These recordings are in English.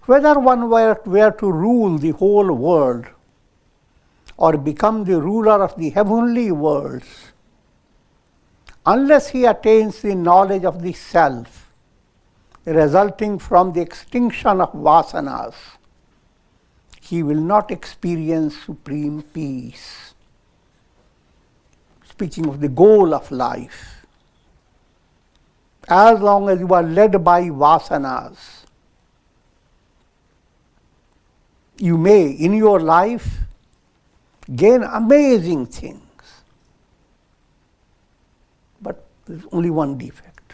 Whether one were to rule the whole world or become the ruler of the heavenly worlds, unless he attains the knowledge of the self, resulting from the extinction of Vasanas, he will not experience supreme peace. Speaking of the goal of life, as long as you are led by Vasanas, you may, in your life, gain amazing things. But there's only one defect.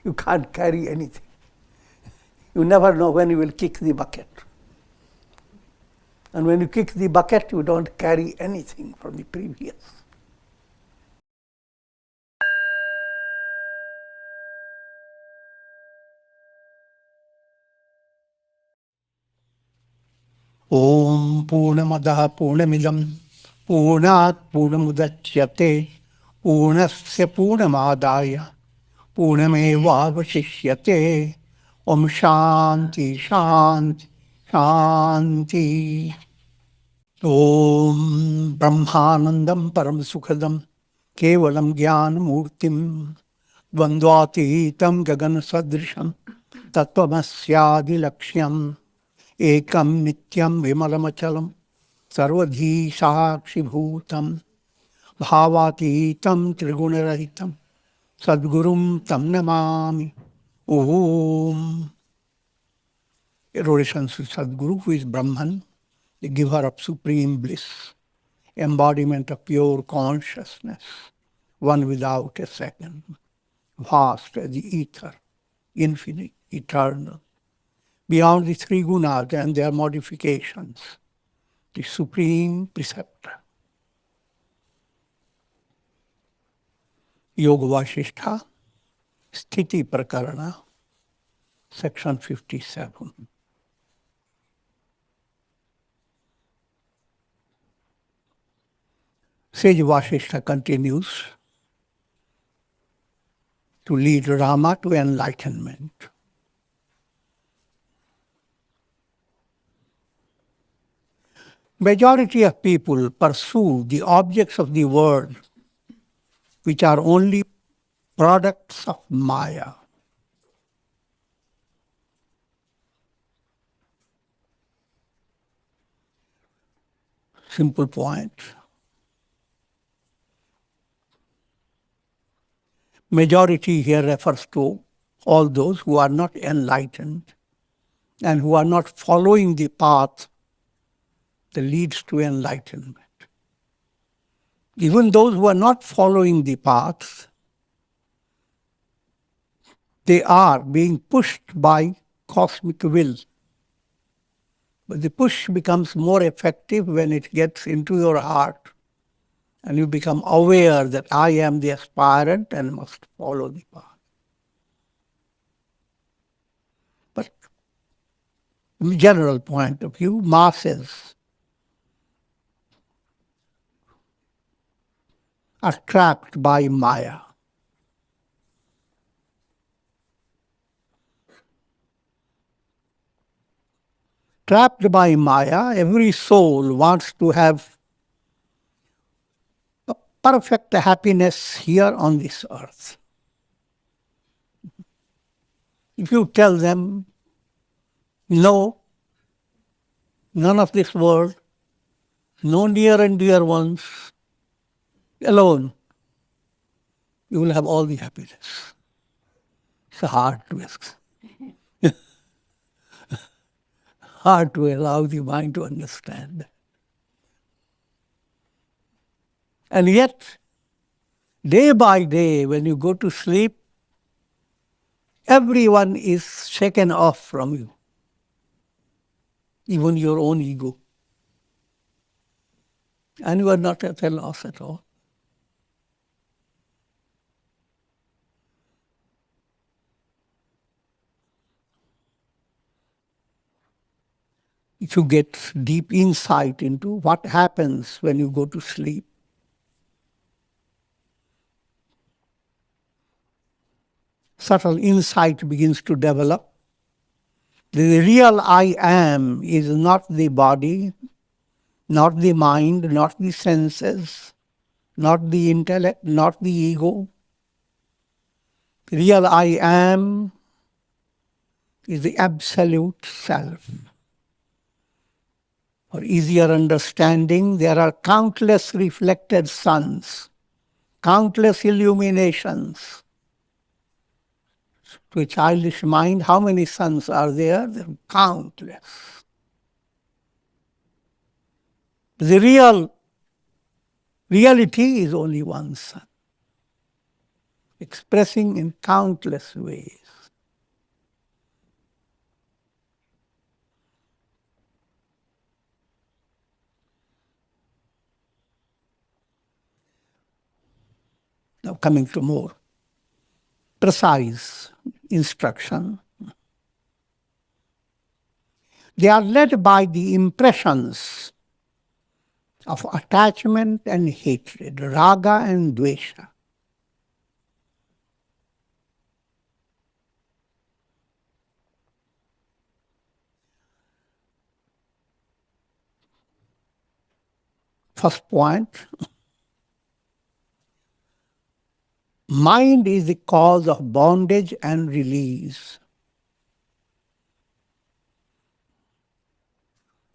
You can't carry anything. You never know when you will kick the bucket. And when you kick the bucket, you don't carry anything from the previous. Om Purnamadaha Purnamidam Purnat Purnamudachyate Purnasya Purnamadaya Purnamevavashishyate. Om Shanti Shanti Shanti. Om Brahmanandam Param Sukhadam Kevalam Jnana Murtim Dvandvatitam Gagan Sadrisham Tattvamasya Laksham Ekam Nityam Vimalamachalam Sarvadhi Sakshi Bhutam Bhavatitam Trigunarahitam Sadgurum Tam Namami. Om. Adoration to Sadguru, who is Brahman, the giver of supreme bliss, embodiment of pure consciousness, one without a second, vast as the ether, infinite, eternal, beyond the three gunas and their modifications, the supreme preceptor. Yoga Vasistha, Sthiti Prakarana, section 57. Sage Vasistha continues to lead Rama to enlightenment. Majority of people pursue the objects of the world which are only products of Maya. Simple point. Majority here refers to all those who are not enlightened and who are not following the path that leads to enlightenment. Even those who are not following the path, they are being pushed by cosmic will. But the push becomes more effective when it gets into your heart and you become aware that I am the aspirant and must follow the path. But from a general point of view, masses are trapped by Maya. Trapped by Maya, every soul wants to have a perfect happiness here on this earth. If you tell them, no, none of this world, no near and dear ones, alone, you will have all the happiness. It's a hard twist. Hard to allow the mind to understand. And yet, day by day, when you go to sleep, everyone is shaken off from you, even your own ego. And you are not at a loss at all. If you get deep insight into what happens when you go to sleep, subtle insight begins to develop. The real I am is not the body, not the mind, not the senses, not the intellect, not the ego. The real I am is the absolute self. For easier understanding, there are countless reflected suns, countless illuminations. To a childish mind, how many suns are there? There are countless. The reality is only one sun, expressing in countless ways. Now coming to more precise instruction. They are led by the impressions of attachment and hatred, raga and dvesha. First point, mind is the cause of bondage and release.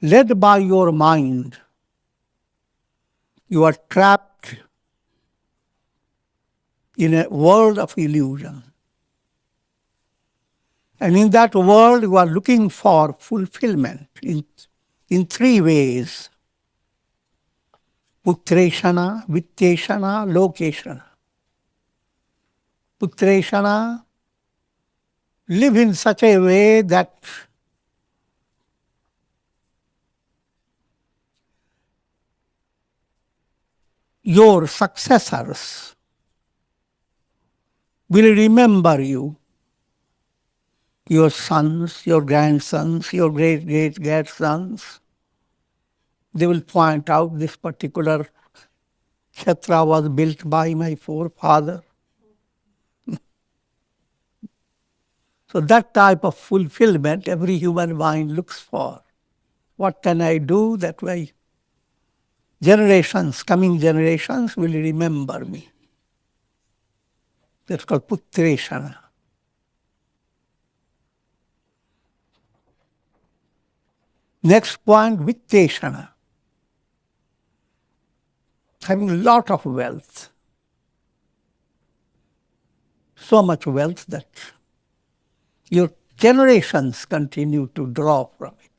Led by your mind, you are trapped in a world of illusion. And in that world, you are looking for fulfillment in three ways: putreshana, vitteshana, lokeshana. Putreshana, live in such a way that your successors will remember you, your sons, your grandsons, your great-great-grandsons. They will point out this particular kshetra was built by my forefather. So that type of fulfillment every human mind looks for. What can I do that my coming generations will remember me? That's called putreshana. Next point, vitteshana. Having a lot of wealth. So much wealth that your generations continue to draw from it.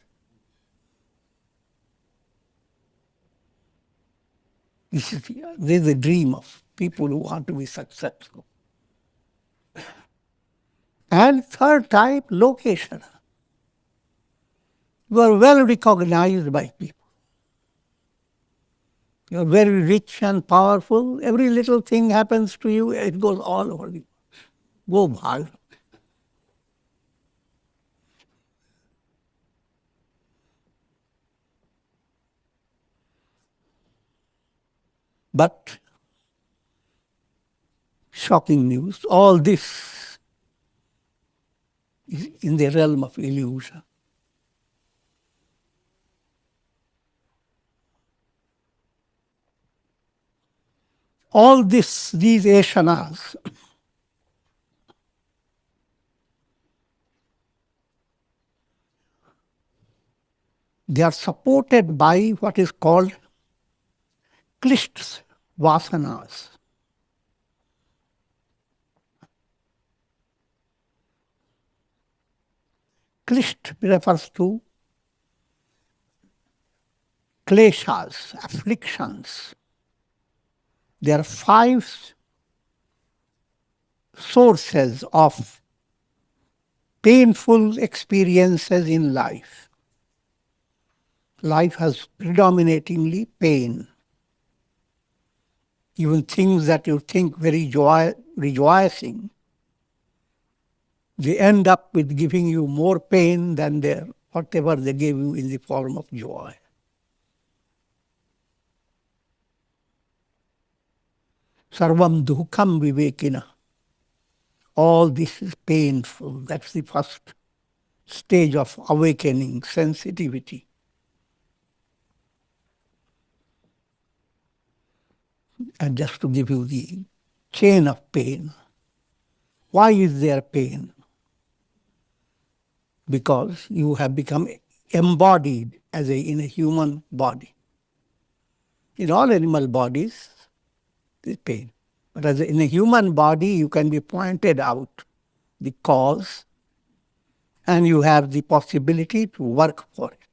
This is the dream of people who want to be successful. And third type, location. You are well recognized by people. You are very rich and powerful. Every little thing happens to you, it goes all over you. Go bhag. But shocking news, all this is in the realm of illusion. All these eshanas, they are supported by what is called Kleshas, Vasanas. Klesha refers to Kleshas, afflictions. There are 5 sources of painful experiences in life. Life has predominatingly pain. Even things that you think very rejoicing, they end up with giving you more pain than whatever they gave you in the form of joy. Sarvam dukham vivekina. all this is painful. That's the first stage of awakening, sensitivity. And just to give you the chain of pain. Why is there pain? Because you have become embodied in a human body. In all animal bodies, there is pain. But in a human body, you can be pointed out the cause, and you have the possibility to work for it.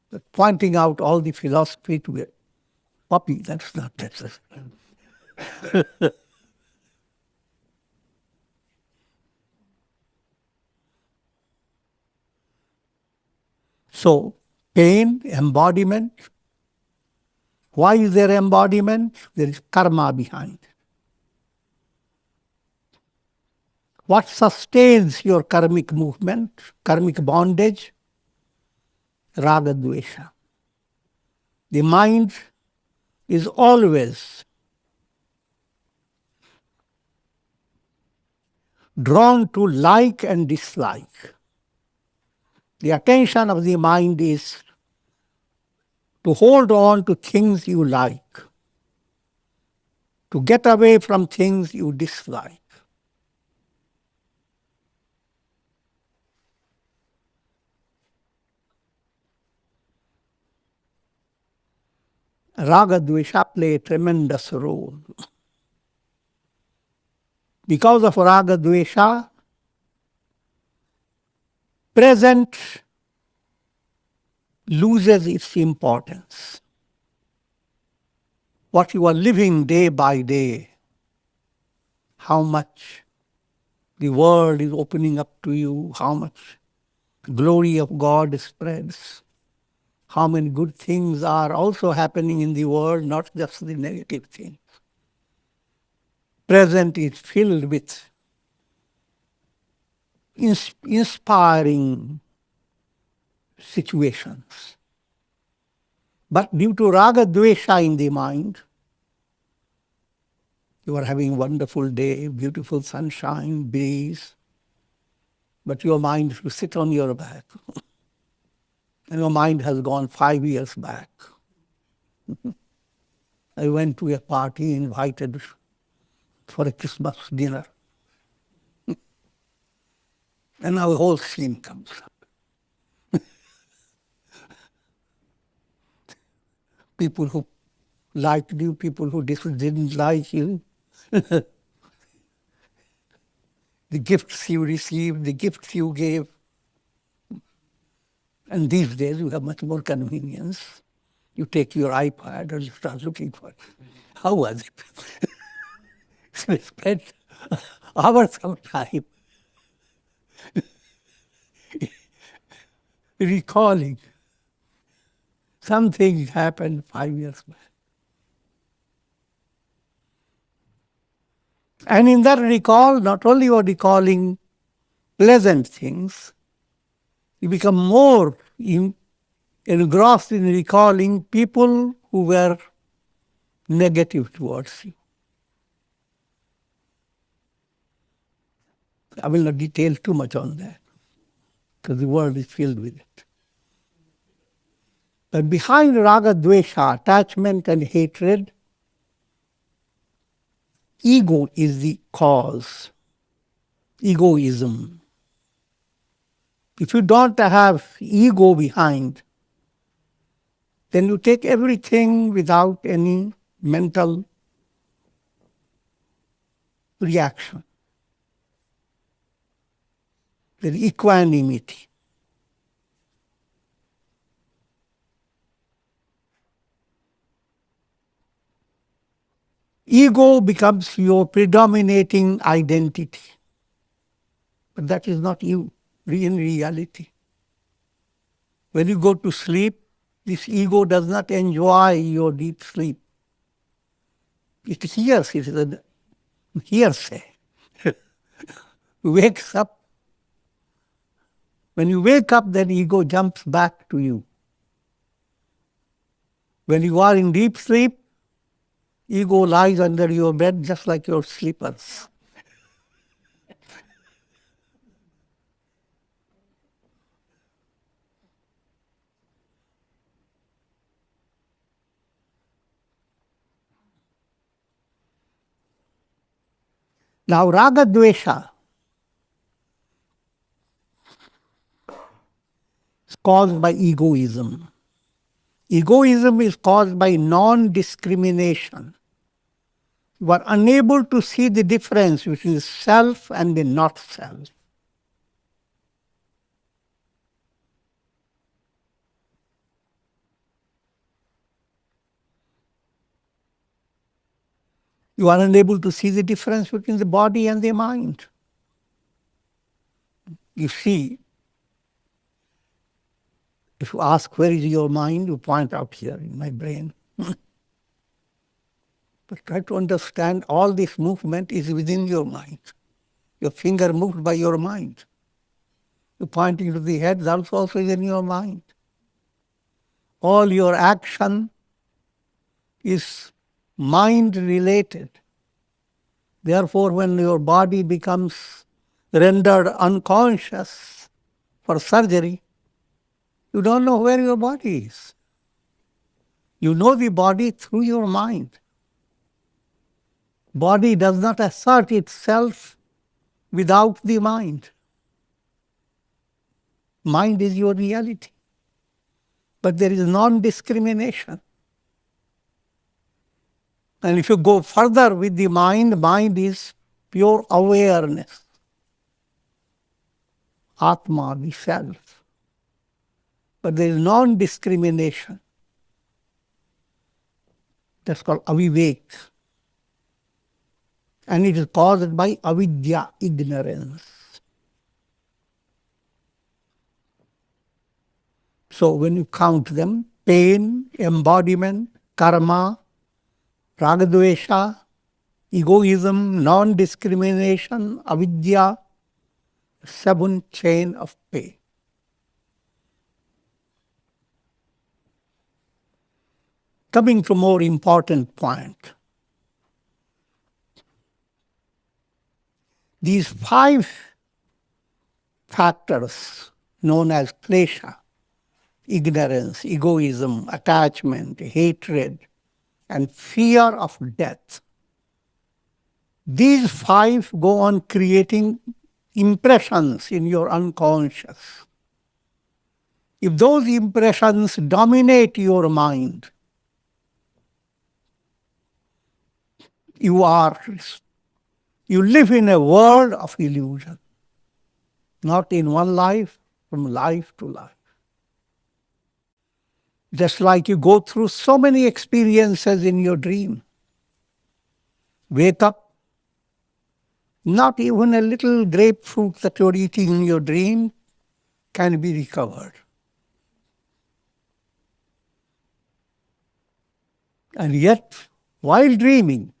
But pointing out all the philosophy to a puppy, that's not necessary. So, pain, embodiment. Why is there embodiment? There is karma behind it. What sustains your karmic movement, karmic bondage? Raga dvesha. The mind is always drawn to like and dislike. The attention of the mind is to hold on to things you like, to get away from things you dislike. Raga dvesha play a tremendous role. Because of raga dvesha, present loses its importance. What you are living day by day, how much the world is opening up to you, how much glory of God spreads, how many good things are also happening in the world, not just the negative things. Present is filled with inspiring situations. But due to raga dvesha in the mind, you are having a wonderful day, beautiful sunshine, breeze, but your mind will sit on your back. And your mind has gone 5 years back. I went to a party invited for a Christmas dinner. And now a whole scene comes up. People who liked you, people who didn't like you. The gifts you received, the gifts you gave. And these days you have much more convenience. You take your iPad and you start looking for it. How was it? We spent hours of time recalling something happened 5 years back. And in that recall, not only you are recalling pleasant things, you become more engrossed in recalling people who were negative towards you. I will not detail too much on that, because the world is filled with it. But behind raga, dvesha, attachment and hatred, ego is the cause. Egoism. If you don't have ego behind, then you take everything without any mental reaction. There is equanimity. Ego becomes your predominating identity. But that is not you in reality. When you go to sleep, this ego does not enjoy your deep sleep. It hears, it is a hearsay. Wakes up. When you wake up, then ego jumps back to you. When you are in deep sleep, ego lies under your bed just like your slippers. Now, raga dvesha is caused by egoism. Egoism is caused by non-discrimination. You are unable to see the difference between self and the not self. You are unable to see the difference between the body and the mind. You see, if you ask, where is your mind? You point out here in my brain. But try to understand all this movement is within your mind. Your finger moved by your mind. You pointing to the head, that's also is in your mind. All your action is mind related. Therefore, when your body becomes rendered unconscious for surgery, you don't know where your body is. You know the body through your mind. Body does not assert itself without the mind. Mind is your reality. But there is non-discrimination. And if you go further with the mind, mind is pure awareness. Atma, the self. But there is non-discrimination. That's called avivek. And it is caused by avidya, ignorance. So when you count them, pain, embodiment, karma, ragadvesha, egoism, non-discrimination, avidya, 7 chain of pain. Coming to more important point. These 5 factors known as klesha, ignorance, egoism, attachment, hatred, and fear of death. These 5 go on creating impressions in your unconscious. If those impressions dominate your mind, you live in a world of illusion, not in one life, from life to life. Just like you go through so many experiences in your dream. Wake up, not even a little grapefruit that you're eating in your dream can be recovered. And yet, while dreaming,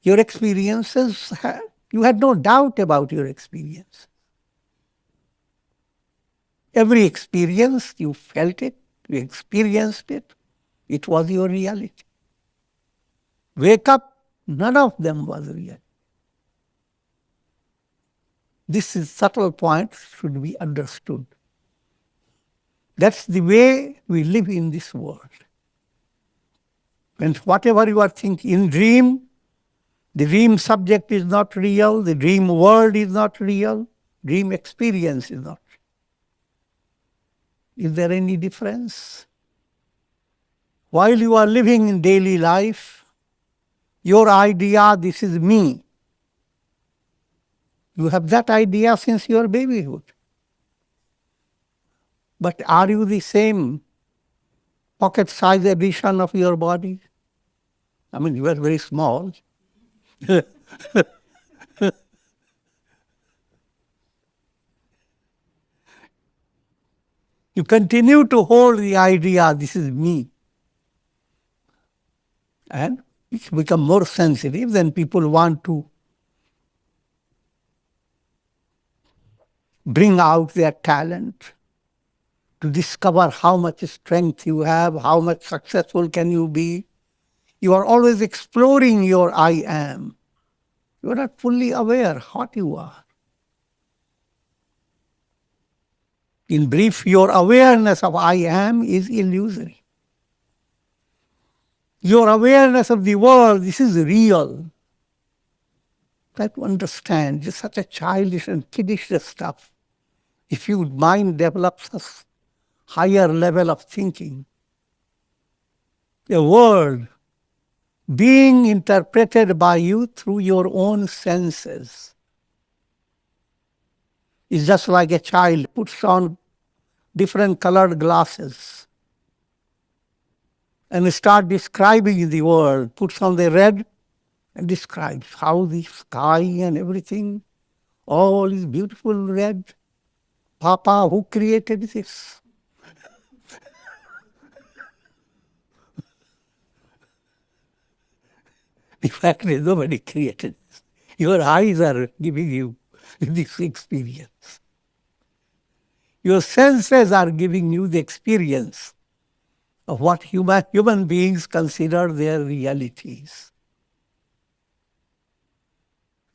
your experiences, you had no doubt about your experience. Every experience, you felt it, you experienced it, it was your reality. Wake up, none of them was real. This is subtle point, should be understood. That's the way we live in this world. When whatever you are thinking in dream, the dream subject is not real, the dream world is not real, dream experience is not real. Is there any difference? While you are living in daily life, your idea, this is me. You have that idea since your babyhood. But are you the same pocket-sized edition of your body? I mean, you are very small. You continue to hold the idea, this is me. And you become more sensitive, then people want to bring out their talent, to discover how much strength you have, how much successful can you be. You are always exploring your I am. You are not fully aware what you are. In brief, your awareness of I am is illusory. Your awareness of the world, this is real. Try to understand just such a childish and kiddish stuff. If your mind develops a higher level of thinking, a world being interpreted by you through your own senses is just like a child puts on different colored glasses and start describing the world, puts on the red and describes how the sky and everything, all is beautiful red. Papa, who created this? In fact, nobody created this. Your eyes are giving you this experience. Your senses are giving you the experience of what human beings consider their realities.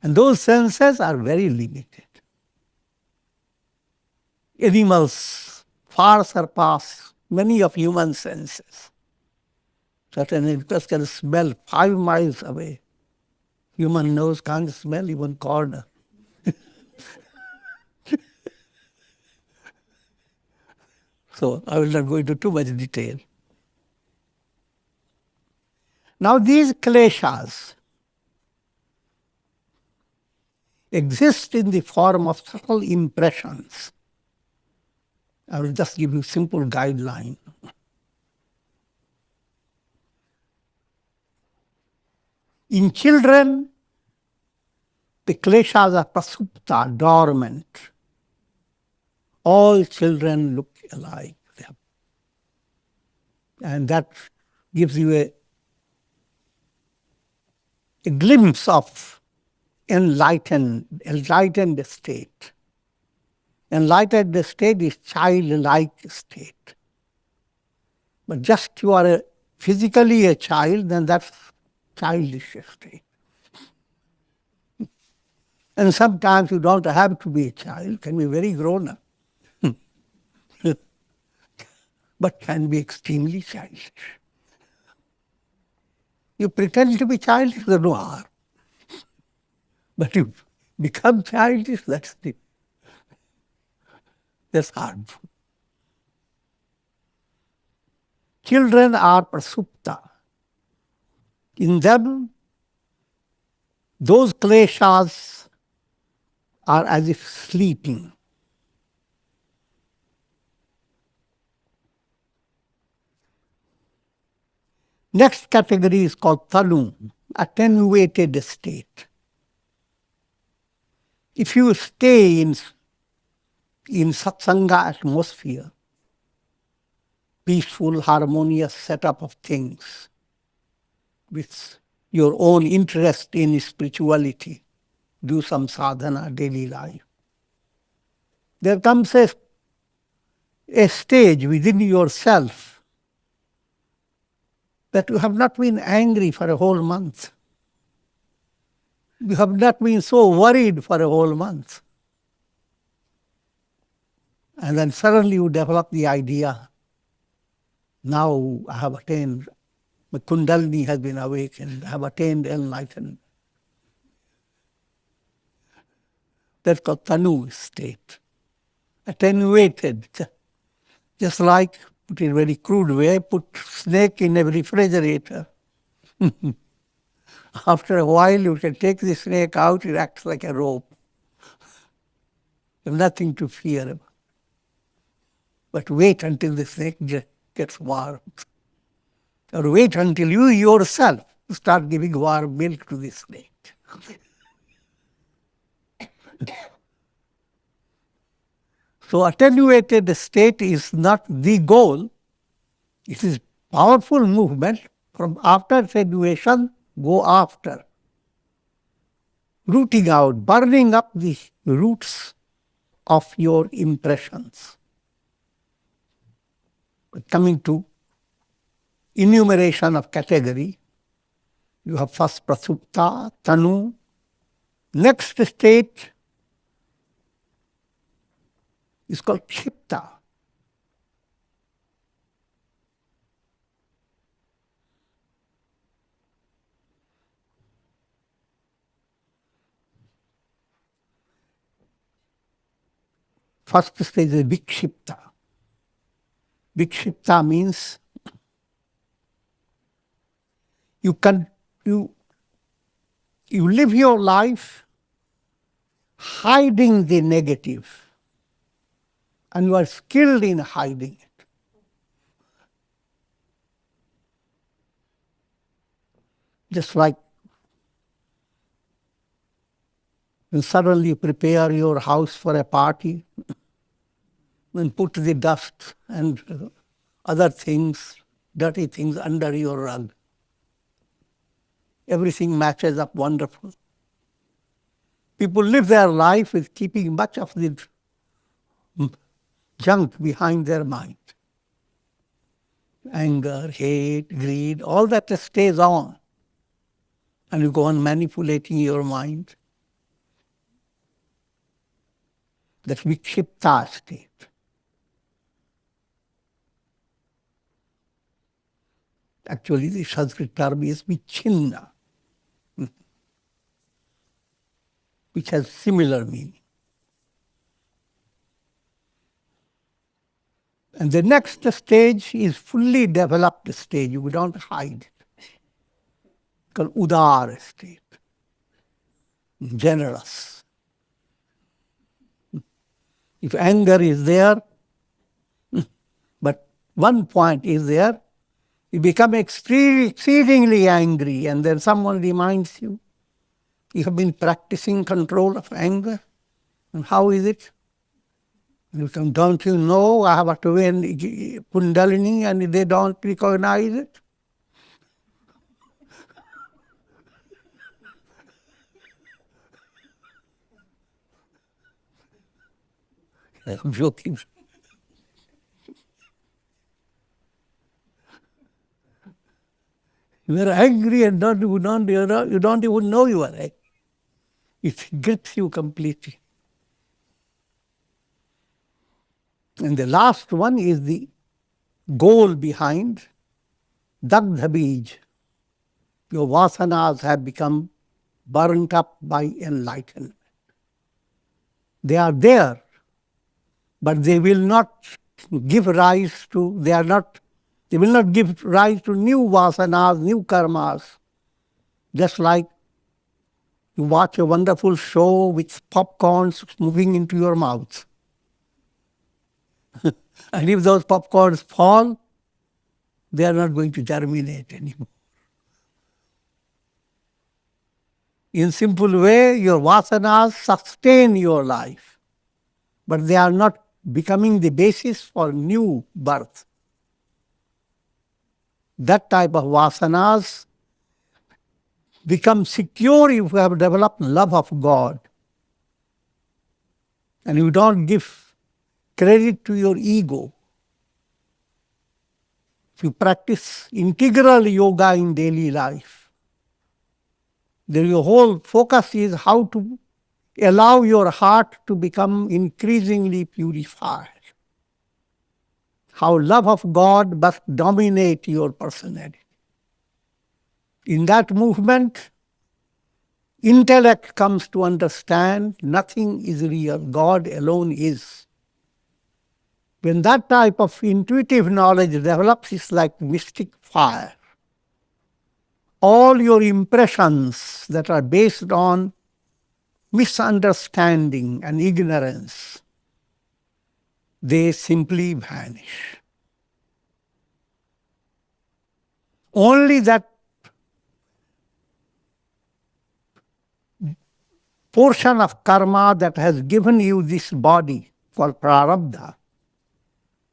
And those senses are very limited. Animals far surpass many of human senses. Certain animals can smell 5 miles away. Human nose can't smell even corner. So I will not go into too much detail. Now these kleshas exist in the form of subtle impressions. I will just give you a simple guideline. In children, the kleshas are prasupta, dormant. All children look alike. And that gives you a glimpse of enlightened state. Enlightened state is childlike state. But just you are physically a child, then that's childish state. And sometimes you don't have to be a child, can be very grown up. But can be extremely childish. You pretend to be childish, there's no harm. But you become childish, that's harmful. Children are prasupta. In them, those kleshas are as if sleeping. Next category is called tanu, attenuated state. If you stay in satsanga atmosphere, peaceful, harmonious setup of things, with your own interest in spirituality, do some sadhana, daily life. There comes a stage within yourself that you have not been angry for a whole month. You have not been so worried for a whole month. And then suddenly you develop the idea, now I have attained, my kundalini has been awakened, I have attained enlightenment. That's called tanu state. Attenuated. Just like, put in a very crude way, put snake in a refrigerator. After a while, you can take the snake out, it acts like a rope. You have nothing to fear. But wait until the snake gets warm. Or wait until you yourself start giving warm milk to the snake. So attenuated state is not the goal. It is powerful movement. From after attenuation, go after. Rooting out, burning up the roots of your impressions. Coming to enumeration of category, you have first prasupta, tanu. Next state is called kshipta. First stage is vikshipta. Vikshipta means you live your life hiding the negative, and you are skilled in hiding it. Just like when suddenly you prepare your house for a party, and put the dust and other things, dirty things under your rug. Everything matches up wonderful. People live their life with keeping much of the junk behind their mind. Anger, hate, greed, all that stays on. And you go on manipulating your mind. That's vikshipta state. Actually, the Sanskrit term is vichinna, which has similar meaning. And the next stage is fully developed stage. You don't hide it. Called udara state. Generous. If anger is there, but one point is there, you become exceedingly angry, and then someone reminds you, you have been practicing control of anger, and how is it? You come, don't you know I have a twin Kundalini and they don't recognize it? I'm joking. You are angry and you don't even know you are angry. It grips you completely. And the last one is the goal behind Dagdha Bij. Your Vasanas have become burnt up by enlightenment. They are there, but they will not give rise to, they will not give rise to new Vasanas, new karmas. Just like you watch a wonderful show with popcorns moving into your mouth. And if those popcorns fall, they are not going to germinate anymore. In simple way, your vasanas sustain your life, but they are not becoming the basis for new birth. That type of vasanas become secure if you have developed love of God. And you don't give credit to your ego. If you practice integral yoga in daily life, then your whole focus is how to allow your heart to become increasingly purified. How love of God must dominate your personality. In that movement, intellect comes to understand nothing is real, God alone is. When that type of intuitive knowledge develops, it's like mystic fire. All your impressions that are based on misunderstanding and ignorance, they simply vanish. Only that portion of karma that has given you this body called prarabdha,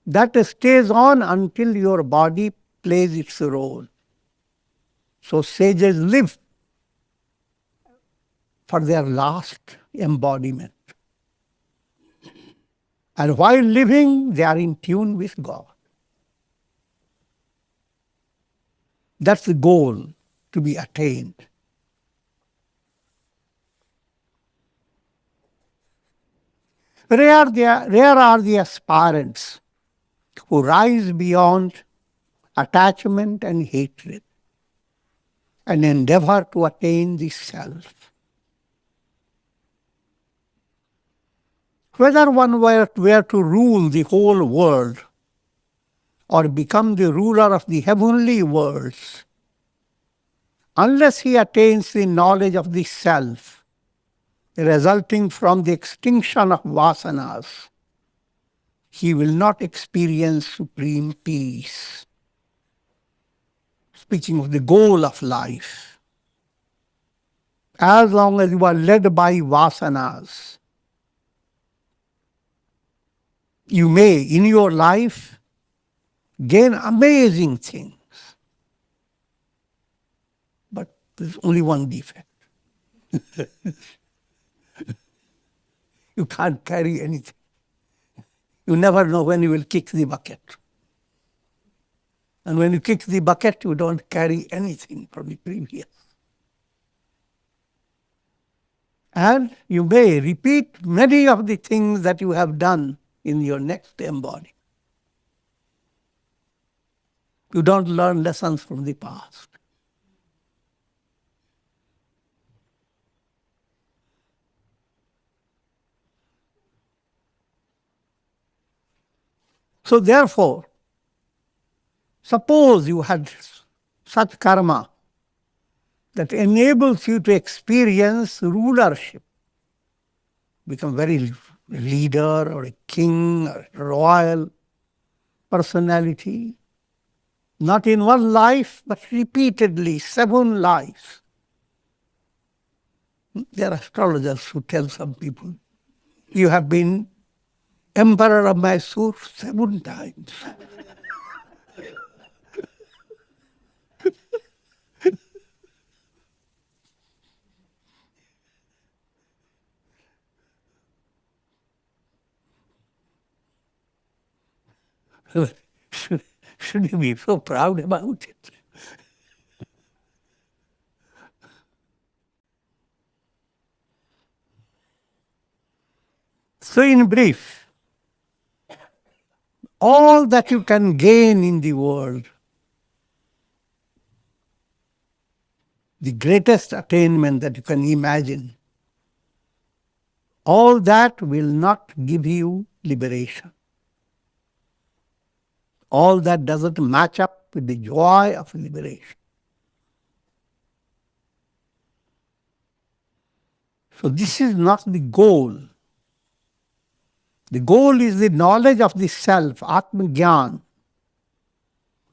that stays on until your body plays its role. So sages live for their last embodiment. And while living, they are in tune with God. That's the goal to be attained. Rare are the aspirants who rise beyond attachment and hatred and endeavor to attain the self. Whether one were to rule the whole world or become the ruler of the heavenly worlds, unless he attains the knowledge of the self, resulting from the extinction of Vasanas, he will not experience supreme peace. Speaking of the goal of life, as long as you are led by Vasanas, you may, in your life, gain amazing things. But there's only one defect. You can't carry anything. You never know when you will kick the bucket. And when you kick the bucket, you don't carry anything from the previous. And you may repeat many of the things that you have done in your next embodiment. You don't learn lessons from the past. So therefore, suppose you had such karma that enables you to experience rulership, become very leader or a king or a royal personality, not in one life, but repeatedly, 7 lives. There are astrologers who tell some people, you have been emperor of Mysore 7 times. Should you be so proud about it? So in brief, all that you can gain in the world, the greatest attainment that you can imagine, all that will not give you liberation. All that doesn't match up with the joy of liberation. So this is not the goal. The goal is the knowledge of the self, Atma-Gyan.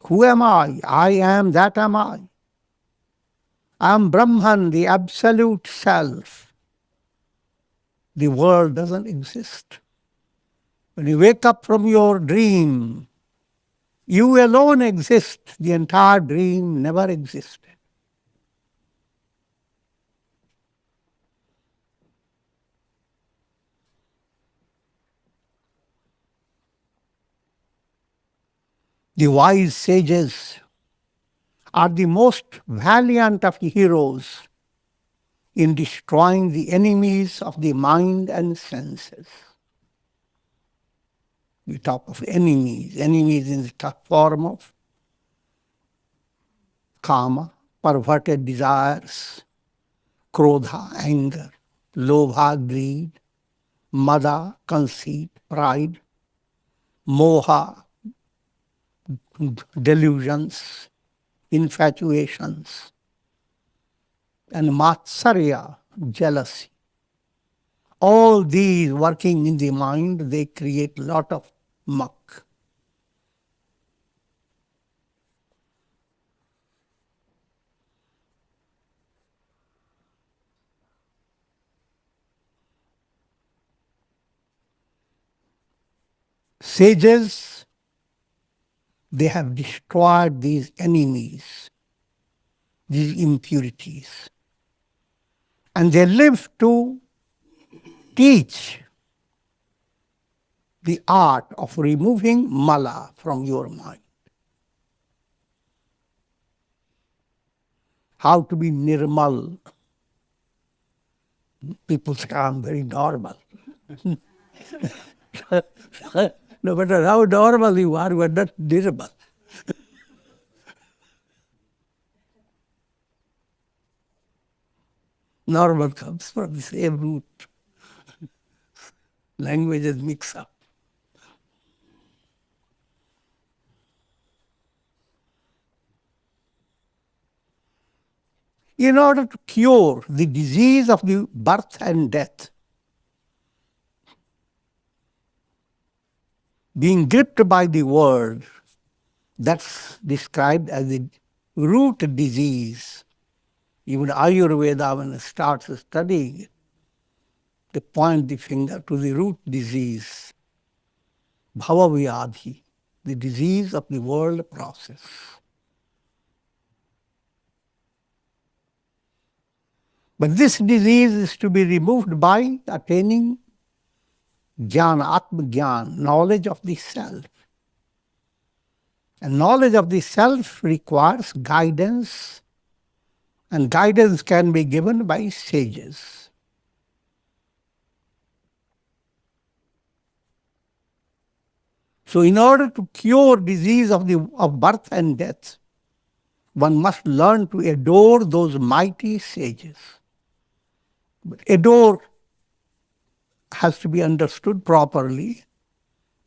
Who am I? I am, that am I. I am Brahman, the absolute self. The world doesn't exist. When you wake up from your dream, you alone exist. The entire dream never existed. The wise sages are the most valiant of heroes in destroying the enemies of the mind and senses. We talk of enemies in the form of kama, perverted desires, krodha, anger, lobha, greed, mada, conceit, pride, moha, delusions, infatuations, and matsarya, jealousy. All these working in the mind, they create a lot of muck. Sages, they have destroyed these enemies, these impurities. And they live to teach the art of removing mala from your mind. How to be nirmal. People say, I'm very normal. No matter how normal you are not nirmal. Normal comes from the same root. Languages mix up. In order to cure the disease of the birth and death, being gripped by the world, that's described as the root disease. Even Ayurveda, when it starts studying it, they point the finger to the root disease, bhavavyadhi, the disease of the world process. But this disease is to be removed by attaining jnana, atma-jnana, knowledge of the self. And knowledge of the self requires guidance, and guidance can be given by sages. So in order to cure disease of birth and death, one must learn to adore those mighty sages. But adore has to be understood properly.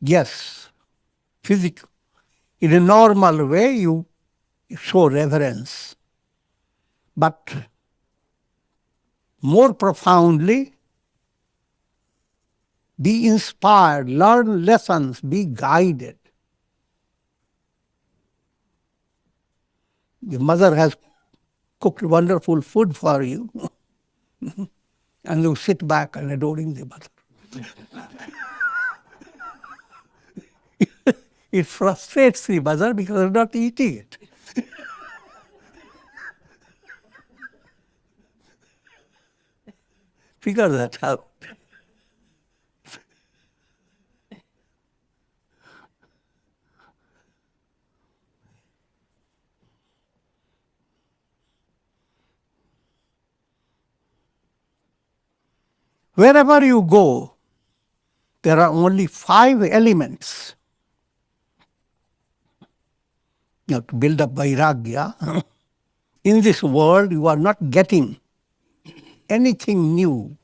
Yes, physical. In a normal way, you show reverence. But more profoundly, be inspired, learn lessons, be guided. The mother has cooked wonderful food for you, and you sit back and adoring the mother. It frustrates the mother because they're not eating it. Figure that out. Wherever you go, there are only 5 elements. You have to build up vairagya. In this world, you are not getting anything new.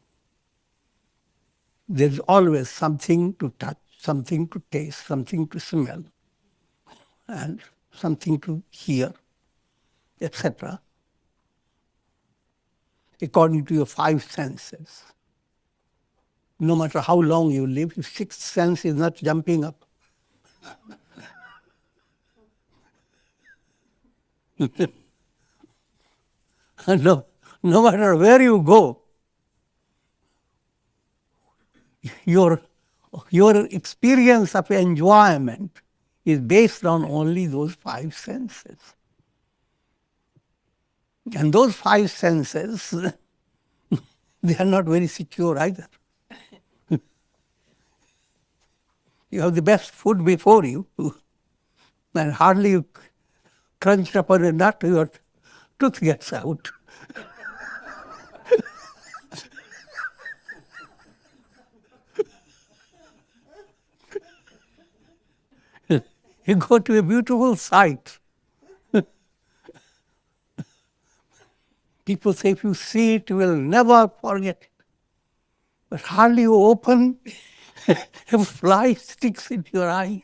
There's always something to touch, something to taste, something to smell, and something to hear, etc., according to your 5 senses. No matter how long you live, your 6th sense is not jumping up. No matter where you go, your experience of enjoyment is based on only those 5 senses. And those 5 senses, they are not very secure either. You have the best food before you, and hardly you crunch upon a nut, your tooth gets out. You go to a beautiful site. People say if you see it, you will never forget it. But hardly you open, a fly sticks into your eye.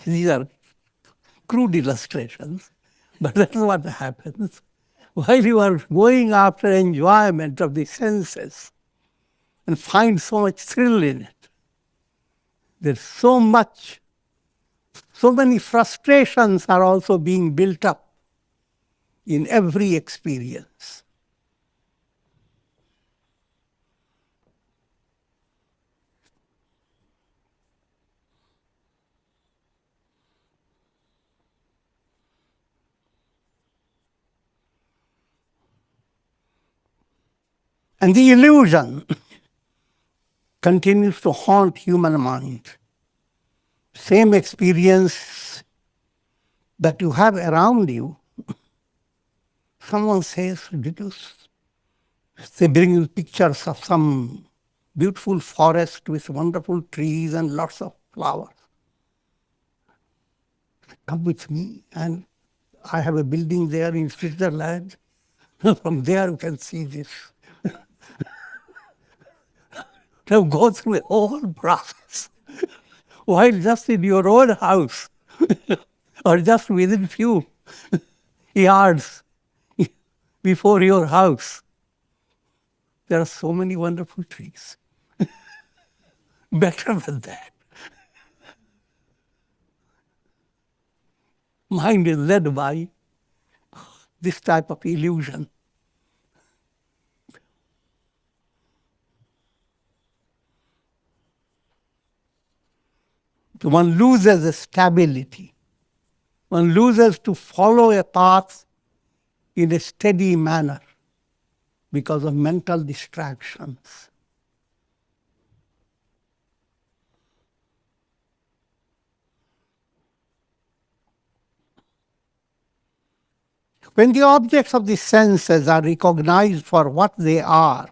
These are crude illustrations, but that's what happens. While you are going after enjoyment of the senses and find so much thrill in it, there's so many frustrations are also being built up in every experience. And the illusion continues to haunt human mind. Same experience that you have around you. Someone says, they bring you pictures of some beautiful forest with wonderful trees and lots of flowers. come with me, and I have a building there in Switzerland. From there you can see this. Now go through a whole process. While just in your own house, or just within few yards before your house, there are so many wonderful trees. Better than that. Mind is led by this type of illusion. One loses the stability. One loses to follow a path in a steady manner because of mental distractions. When the objects of the senses are recognized for what they are,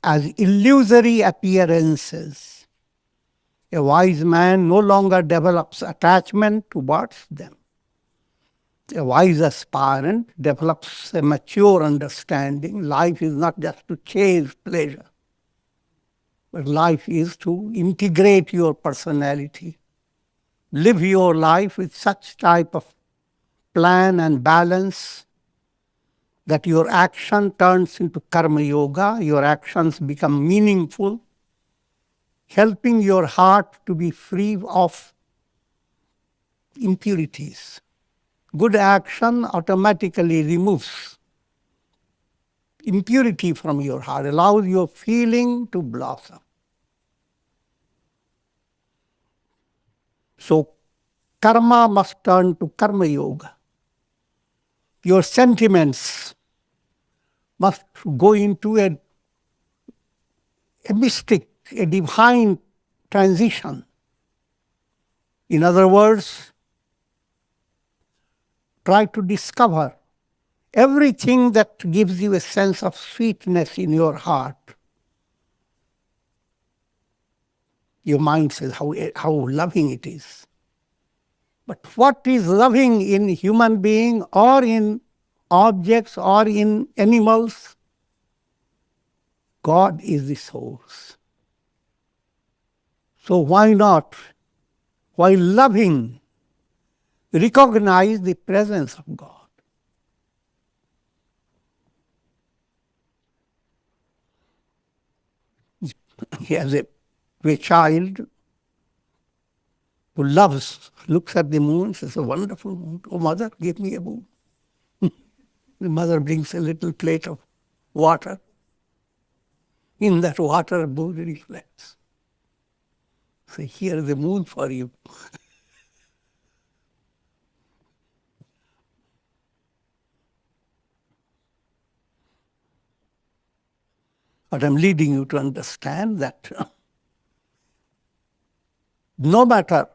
as illusory appearances, a wise man no longer develops attachment towards them. A wise aspirant develops a mature understanding. Life is not just to chase pleasure, but life is to integrate your personality. Live your life with such type of plan and balance that your action turns into karma yoga, your actions become meaningful, helping your heart to be free of impurities. Good action automatically removes impurity from your heart, allows your feeling to blossom. So karma must turn to karma yoga. Your sentiments must go into a mystic, a divine transition. In other words, try to discover everything that gives you a sense of sweetness in your heart. Your mind says how loving it is. But what is loving in human being or in objects or in animals? God is the source. So why not, while loving, recognize the presence of God? As a child who loves, looks at the moon, says, a wonderful moon. Oh, mother, give me a moon. The mother brings a little plate of water. In that water, a moon reflects. Say, here is the moon for you. But I'm leading you to understand that no matter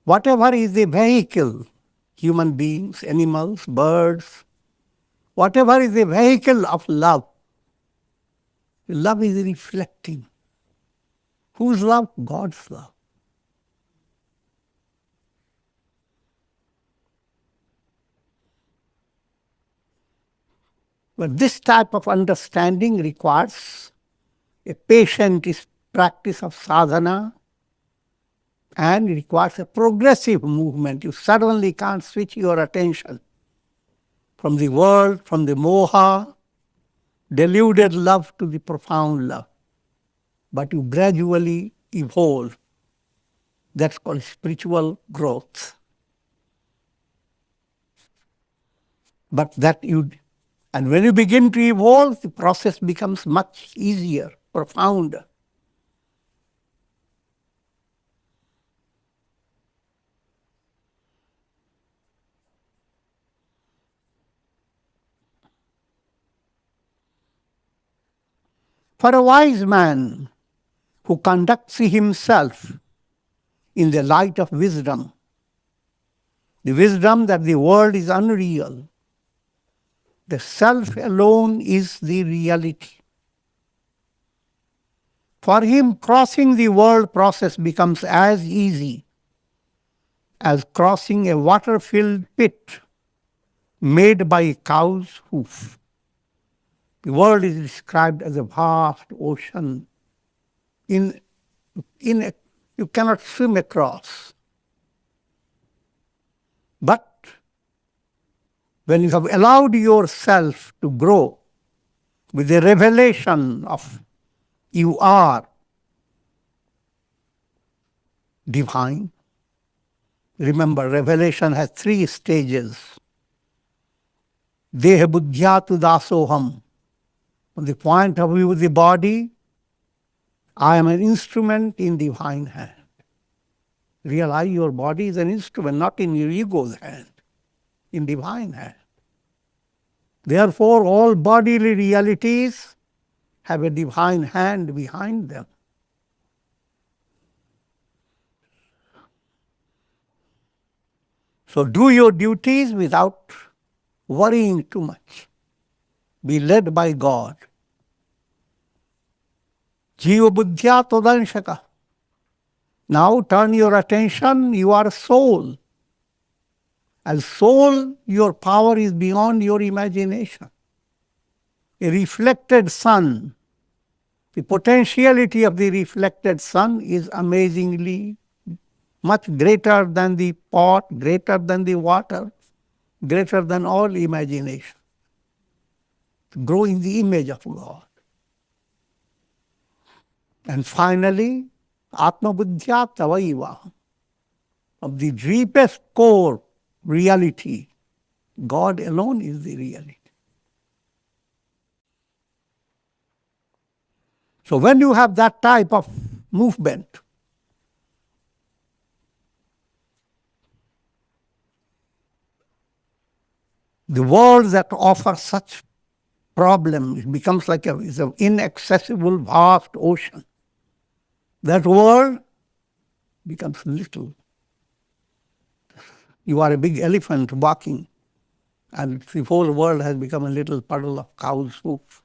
whatever is the vehicle, human beings, animals, birds, whatever is the vehicle of love, love is reflecting. Whose love? God's love. But this type of understanding requires a patient practice of sadhana and requires a progressive movement. You suddenly can't switch your attention from the world, from the moha, deluded love to the profound love. But you gradually evolve. That's called spiritual growth. But and when you begin to evolve, the process becomes much easier, profounder. For a wise man who conducts himself in the light of wisdom, the wisdom that the world is unreal, the self alone is the reality. For him, crossing the world process becomes as easy as crossing a water-filled pit made by a cow's hoof. The world is described as a vast ocean you cannot swim across. But when you have allowed yourself to grow with the revelation of you are divine, remember, revelation has 3 stages. Deha buddhyatu dasoham. From the point of view of the body, I am an instrument in divine hand. Realize your body is an instrument, not in your ego's hand, in divine hand. Therefore, all bodily realities have a divine hand behind them. So do your duties without worrying too much. Be led by God. Jiva buddhya todanshaka. Now turn your attention, you are a soul. As soul, your power is beyond your imagination. A reflected sun, the potentiality of the reflected sun is amazingly much greater than the pot, greater than the water, greater than all imagination. Grow in the image of God. And finally, Atma Buddhya Tavaiva, of the deepest core reality, God alone is the reality. So when you have that type of movement, the world that offers such problem, it becomes like it's an inaccessible, vast ocean. That world becomes little. You are a big elephant walking, and the whole world has become a little puddle of cow's hoof.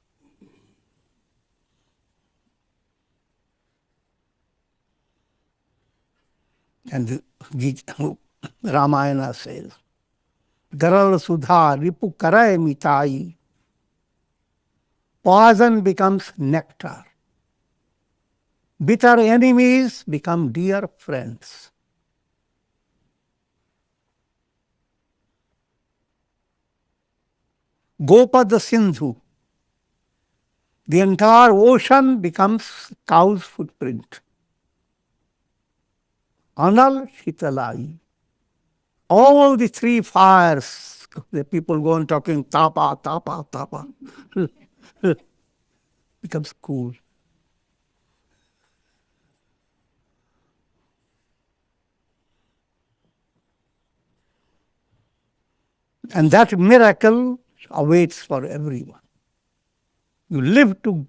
And the Ramayana says, Garal Sudha Ripu Karay Mitai. Poison becomes nectar. Bitter enemies become dear friends. Gopad Sindhu. The entire ocean becomes cow's footprint. Anal Shitalai. All the 3 fires, the people go on talking tapa, tapa, tapa, becomes cool. And that miracle awaits for everyone. You live to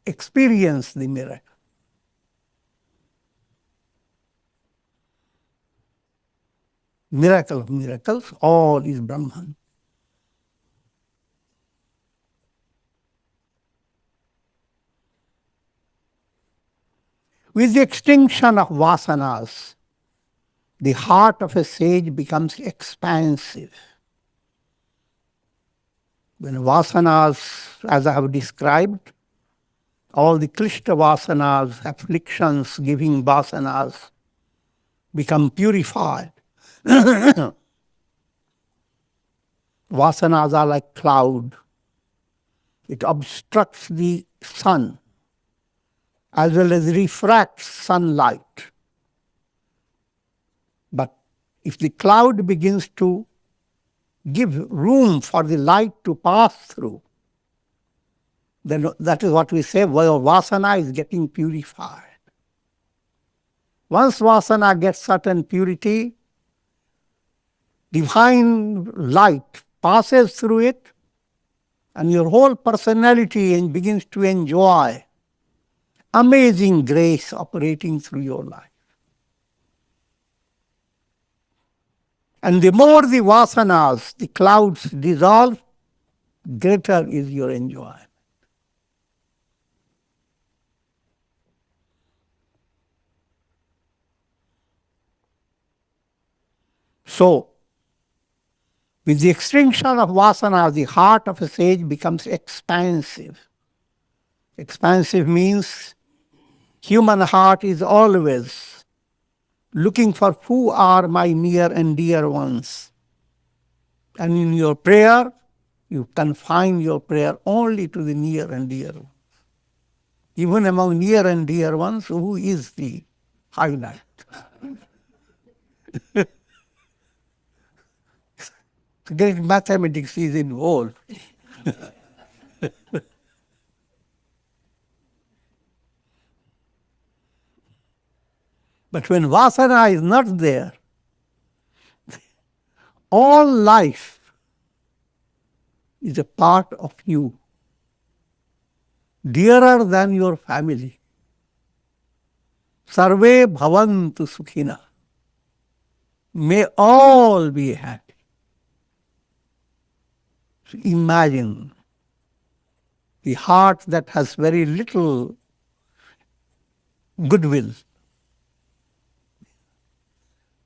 experience the miracle. Miracle of miracles, all is Brahman. With the extinction of Vasanas, the heart of a sage becomes expansive. When Vasanas, as I have described, all the Kleshas Vasanas, afflictions giving Vasanas, become purified. Vasanas are like cloud. It obstructs the sun as well as refracts sunlight. But if the cloud begins to give room for the light to pass through, then that is what we say, well, Vasana is getting purified. Once Vasana gets certain purity, divine light passes through it, and your whole personality begins to enjoy amazing grace operating through your life. And the more the Vasanas, the clouds dissolve, greater is your enjoyment. So, with the extinction of Vasanas, the heart of a sage becomes expansive. Expansive means human heart is always looking for who are my near and dear ones. And in your prayer, you confine your prayer only to the near and dear ones. Even among near and dear ones, who is the highlight? Great mathematics is involved. But when Vasana is not there, all life is a part of you, dearer than your family. Sarve bhavantu sukhina. May all be happy. So imagine the heart that has very little goodwill.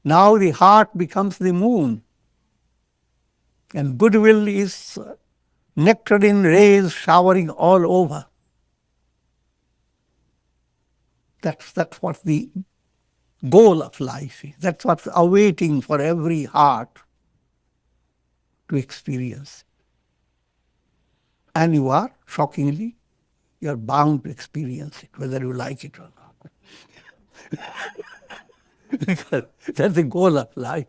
Now the heart becomes the moon, and goodwill is nectarine rays showering all over. That's what the goal of life is. That's what's awaiting for every heart to experience. And you are, shockingly, you are bound to experience it, whether you like it or not. Because that's the goal of life.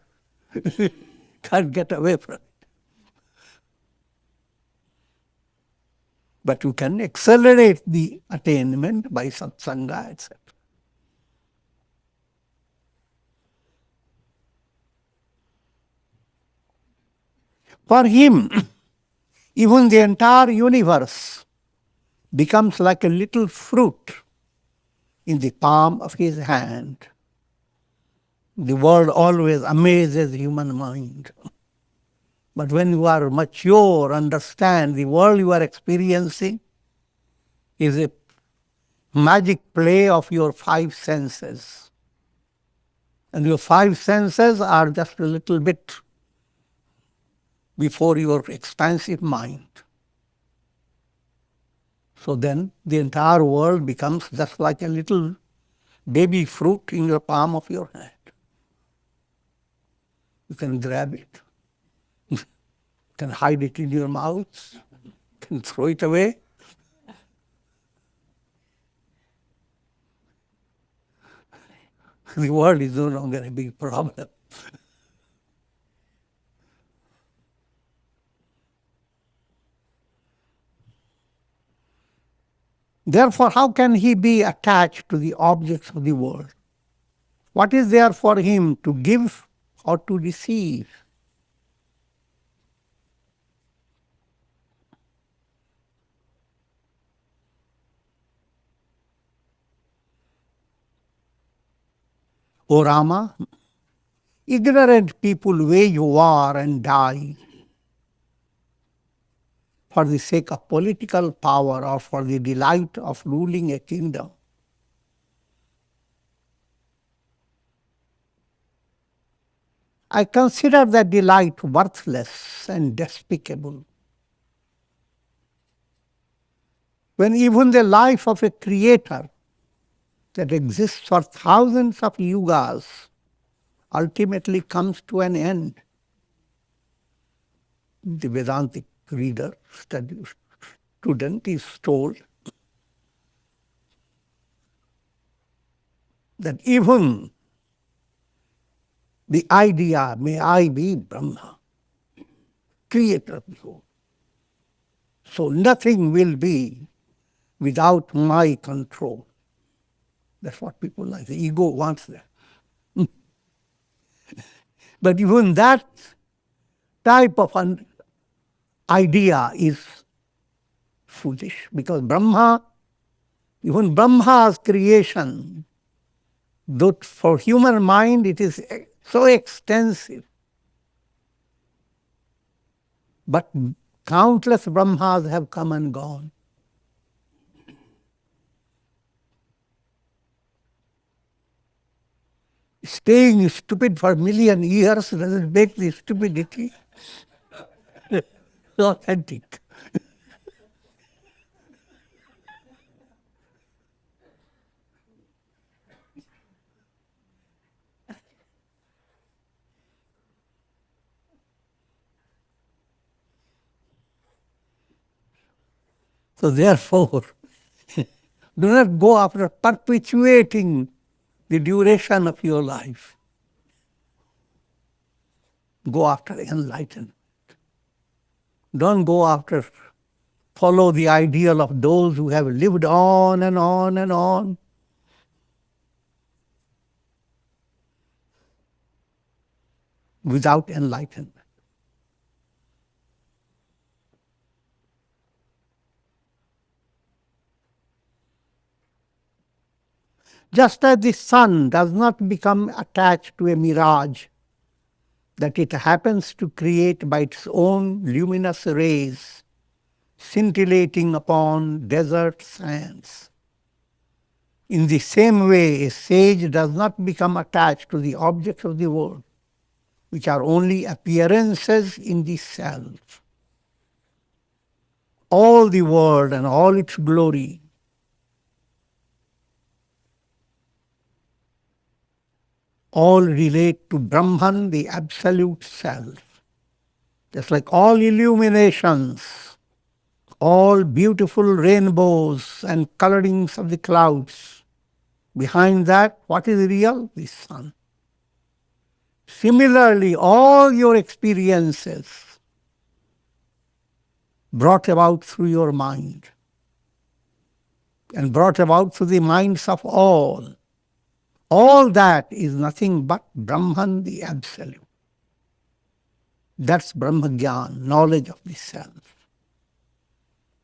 Can't get away from it. But you can accelerate the attainment by satsanga, etc. For him, even the entire universe becomes like a little fruit in the palm of his hand. The world always amazes the human mind. But when you are mature, understand the world you are experiencing is a magic play of your five senses. And your five senses are just a little bit before your expansive mind. So then the entire world becomes just like a little baby fruit in your palm of your hand. You can grab it. You can hide it in your mouth. You can throw it away. The world is no longer a big problem. Therefore, how can he be attached to the objects of the world? What is there for him to give or to receive? O Rama, ignorant people wage war and die for the sake of political power or for the delight of ruling a kingdom. I consider that delight worthless and despicable. When even the life of a creator that exists for thousands of yugas ultimately comes to an end. The Vedantic reader, student is told that even the idea, may I be Brahma, creator of the whole. So nothing will be without my control. That's what people like. The ego wants that. But even that type of an idea is foolish, because Brahma, even Brahma's creation, though for human mind it is so extensive, but countless Brahmas have come and gone. Staying stupid for a million years doesn't make the stupidity authentic. So therefore, do not go after perpetuating the duration of your life. Go after enlightenment. Don't go after, follow the ideal of those who have lived on and on and on. Without enlightenment. Just as the sun does not become attached to a mirage that it happens to create by its own luminous rays, scintillating upon desert sands. In the same way, a sage does not become attached to the objects of the world, which are only appearances in the self. All the world and all its glory all relate to Brahman, the absolute self. Just like all illuminations, all beautiful rainbows and colorings of the clouds, behind that, what is real? The sun. Similarly, all your experiences brought about through your mind and brought about through the minds of all that is nothing but Brahman, the Absolute. That's Brahmagyan, knowledge of the self.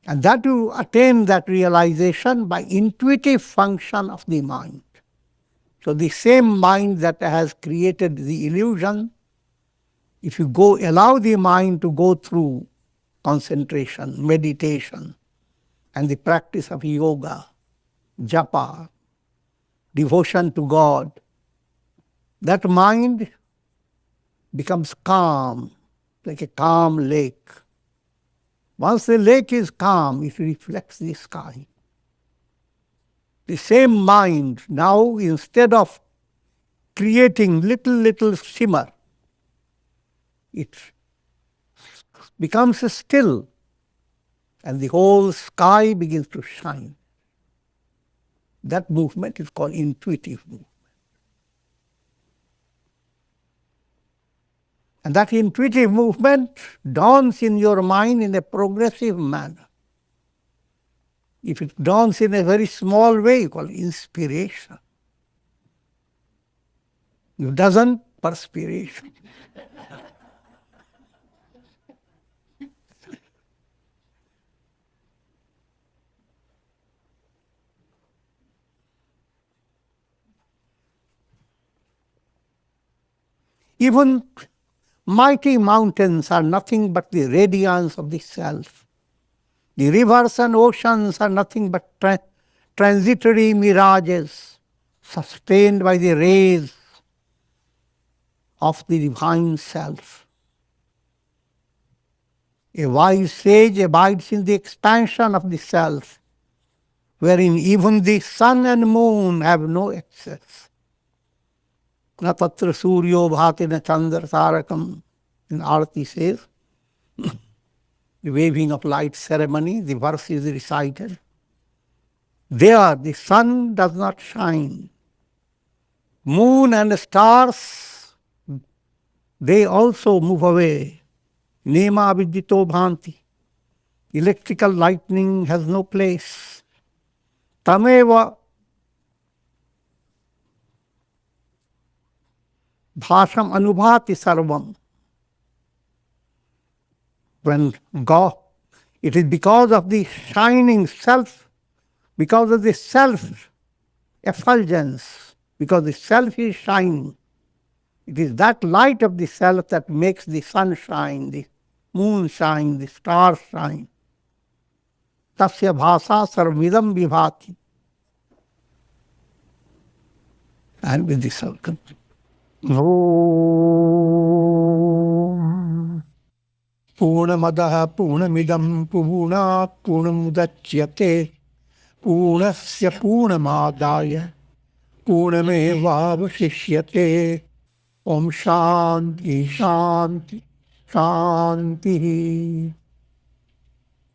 And that to attain that realization by intuitive function of the mind. So the same mind that has created the illusion, if you allow the mind to go through concentration, meditation, and the practice of yoga, japa, devotion to God, that mind becomes calm, like a calm lake. Once the lake is calm, it reflects the sky. The same mind now, instead of creating little shimmer, it becomes still, and the whole sky begins to shine. That movement is called intuitive movement. And that intuitive movement dawns in your mind in a progressive manner. If it dawns in a very small way, you call it inspiration. If it doesn't, perspiration. Even mighty mountains are nothing but the radiance of the self. The rivers and oceans are nothing but transitory mirages sustained by the rays of the divine self. A wise sage abides in the expansion of the self, wherein even the sun and moon have no excess. Na tatra suryo bhati na chandra tarakam, in Arati says, the waving of light ceremony, the verse is recited. There the sun does not shine. Moon and stars, they also move away. Nema avidito bhanti. Electrical lightning has no place. Tameva bhasham anubhati sarvam. When God, it is because of the shining self, because of the self effulgence, because the self is shining. It is that light of the self that makes the sun shine, the moon shine, the stars shine. Tasya bhasa sarvidam vibhati. And with the circle. Om Purnamadaha Purnamidam Purnat Purnamudachyate Purnasya Purnamadaya Purnamevavasishyate. Om Shanti Shanti Shanti.